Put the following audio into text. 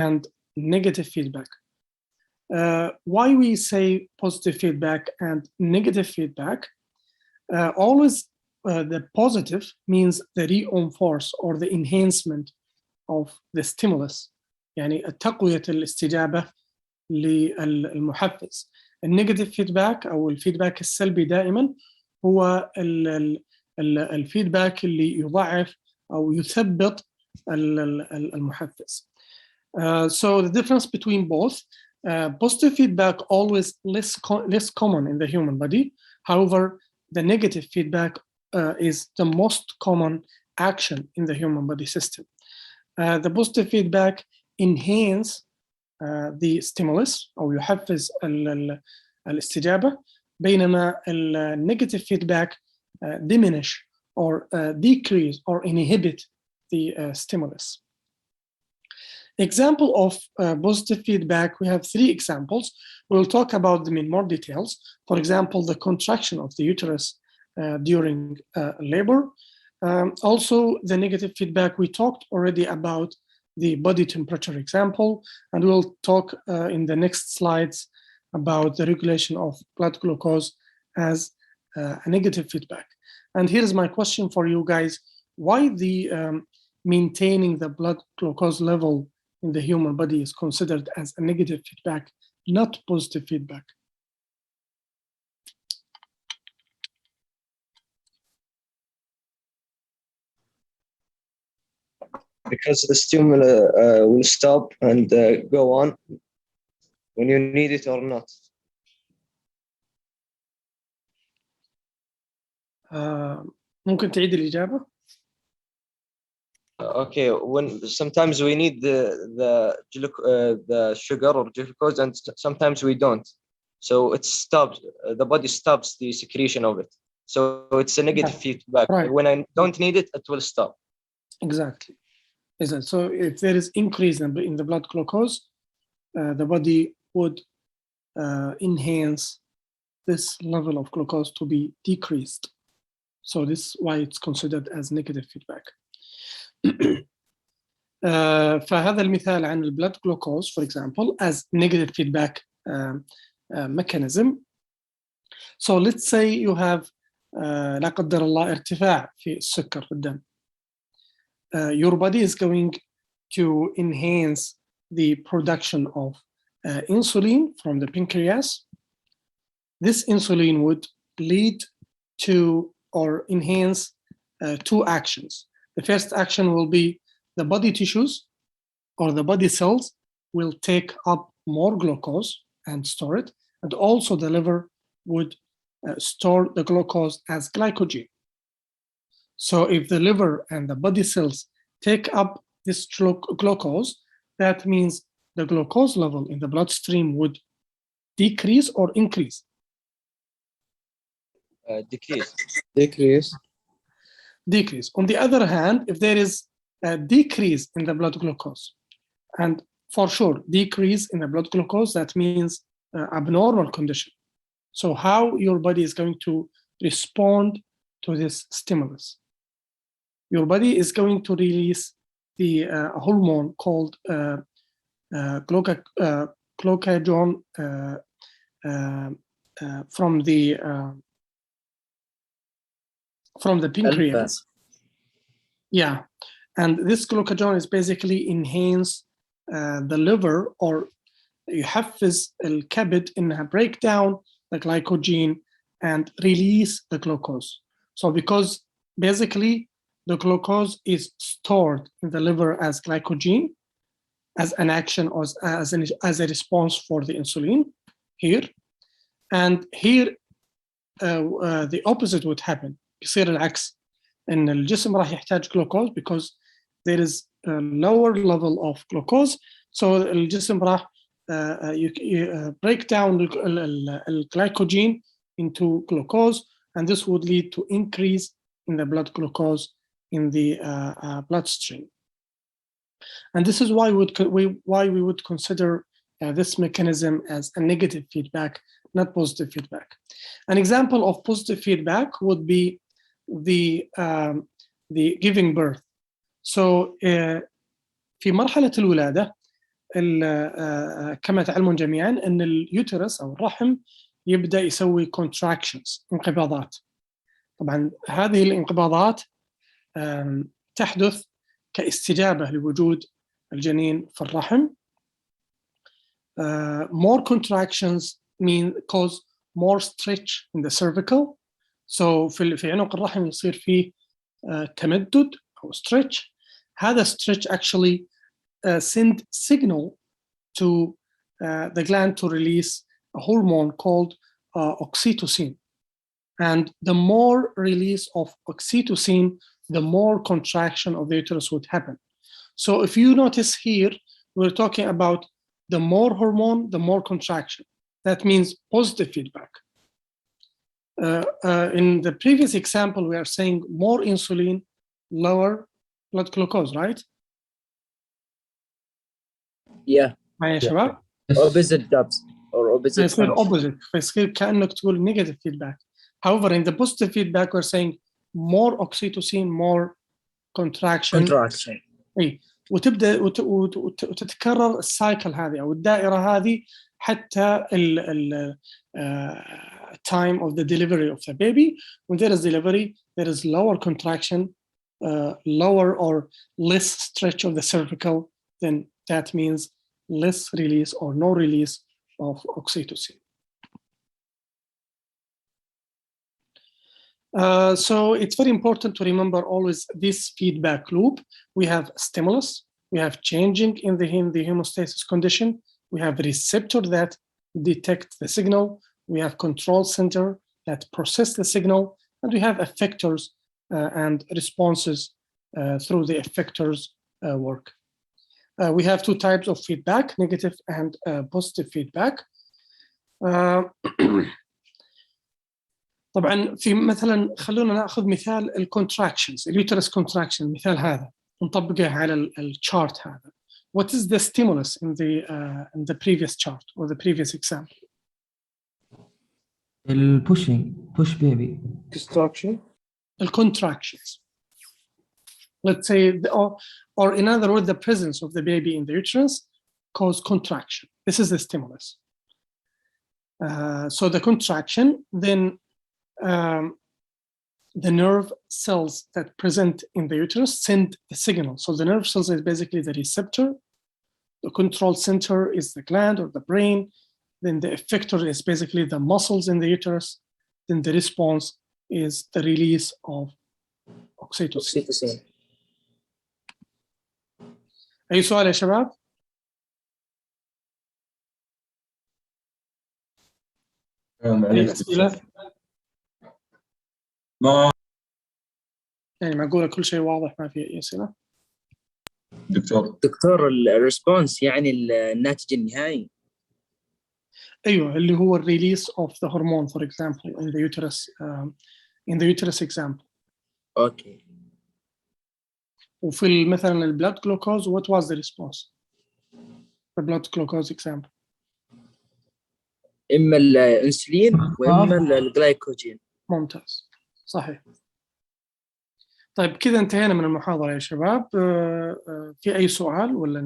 and negative feedback. Why we say positive feedback and negative feedback? Always the positive means the reinforce or the enhancement of the stimulus. يعني تقوية الاستجابة للمحفز. النيجاتيف فيدباك أو الفيدباك السلبي دائما هو الفيدباك اللي يضعف أو يثبط المحفز. So the difference between both, positive feedback always less common in the human body. However, the negative feedback is the most common action in the human body system. The positive feedback enhance the stimulus أو يحفز الاستجابة، بينما negative feedback diminish or decrease or inhibit the stimulus. Example of positive feedback, we have 3 examples. We'll talk about them in more details. For example, the contraction of the uterus during labor. Also, the negative feedback, we talked already about the body temperature example, and we'll talk in the next slides about the regulation of blood glucose as a negative feedback. And here's my question for you guys. Why the maintaining the blood glucose level in the human body is considered as a negative feedback, not positive feedback? Because the stimulus will stop and go on when you need it or not. ممكن تعيد الإجابة؟ Okay, when sometimes we need the sugar or glucose, and sometimes we don't. So it stops. The body stops the secretion of it. So it's a negative feedback. Right. When I don't need it, it will stop. Exactly. So if there is increase in the blood glucose, the body would enhance this level of glucose to be decreased. So this is why it's considered as negative feedback. فهذا المثال عن البلد glucose, for example, as negative feedback mechanism. So let's say you have لا قدر الله ارتفاع في السكر في الدم. Your body is going to enhance the production of insulin from the pancreas. This insulin would lead to or enhance 2 actions. The first action will be the body tissues or the body cells will take up more glucose and store it, and also the liver would store the glucose as glycogen. So if the liver and the body cells take up this glucose, that means the glucose level in the bloodstream would decrease or increase? Decrease. Decrease. On the other hand, if there is a decrease in the blood glucose, and for sure, decrease in the blood glucose, that means abnormal condition. So how your body is going to respond to this stimulus? Your body is going to release the hormone called glucagon from the pancreas. Yeah, and this glucagon is basically enhance the liver or يحفز الكبد إنها break down the glycogen and release the glucose. So because basically the glucose is stored in the liver as glycogen as an action or as a response for the insulin here, and here the opposite would happen. يصير العكس إن الجسم راح يحتاج glucose because there is a lower level of glucose, so الجسم راح break down the glycogen into glucose, and this would lead to increase in the blood glucose in the bloodstream. And this is why we would consider this mechanism as a negative feedback, not positive feedback. An example of positive feedback would be the giving birth. So في مرحلة الولادة كما تعلمون جميعا أن اليوترس أو الرحم يبدأ يسوي contractions، انقباضات. طبعا هذه الانقباضات تحدث كاستجابة لوجود الجنين في الرحم. More contractions cause more stretch in the cervical. So في عنق الرحم يصير فيه تمدد أو stretch. هذا stretch actually send signal to the gland to release a hormone called oxytocin. And the more release of oxytocin, the more contraction of the uterus would happen. So if you notice here, we're talking about the more hormone, the more contraction. That means positive feedback. In the previous example, we are saying more insulin, lower blood glucose, right? Yeah. معايا يا شباب؟ Opposite jobs or opposite فيصير function. opposite، فيصير كأنك تقول negative feedback. However, in the positive feedback, we're saying more oxytocin, more contraction. اي وتبدا وتتكرر السايكل هذه او الدائره هذه حتى ال time of the delivery of the baby. When there is delivery, there is lower contraction, lower or less stretch of the cervical. Then that means less release or no release of oxytocin. So it's very important to remember always this feedback loop. We have stimulus, we have changing in the hemostasis condition, we have receptor that detect the signal, we have control center that process the signal, and we have effectors and responses through the effectors work. We have two types of feedback, negative and positive feedback. طبعا في مثلا خلونا ناخذ مثال الكونتراكشنز، اليوترس كونتراكشن، مثال هذا نطبقه على الشارت هذا. What is the stimulus in the previous chart or the previous example? push baby. Contractions. Let's say, or in other words, the presence of the baby in the uterus cause contraction. This is the stimulus. So the contraction, then the nerve cells that present in the uterus send the signal. So the nerve cells is basically the receptor. The control center is the gland or the brain. Then the effector is basically the muscles in the uterus. Then the response is the release of oxytocin. أي سؤال يا شباب؟ أي أسئلة؟ يعني معقولة كل شيء واضح ما في أي أسئلة؟ دكتور الريسبونس يعني الناتج النهائي. أيوة اللي هو release of the hormone for example in the uterus example. Okay. وفي مثلا البلاد glucose what was the response? The blood glucose example. إما الأنسولين وإما الجلايكوجين. ممتاز صحيح. طيب كذا انتهينا من المحاضرة يا شباب. في أي سؤال ولا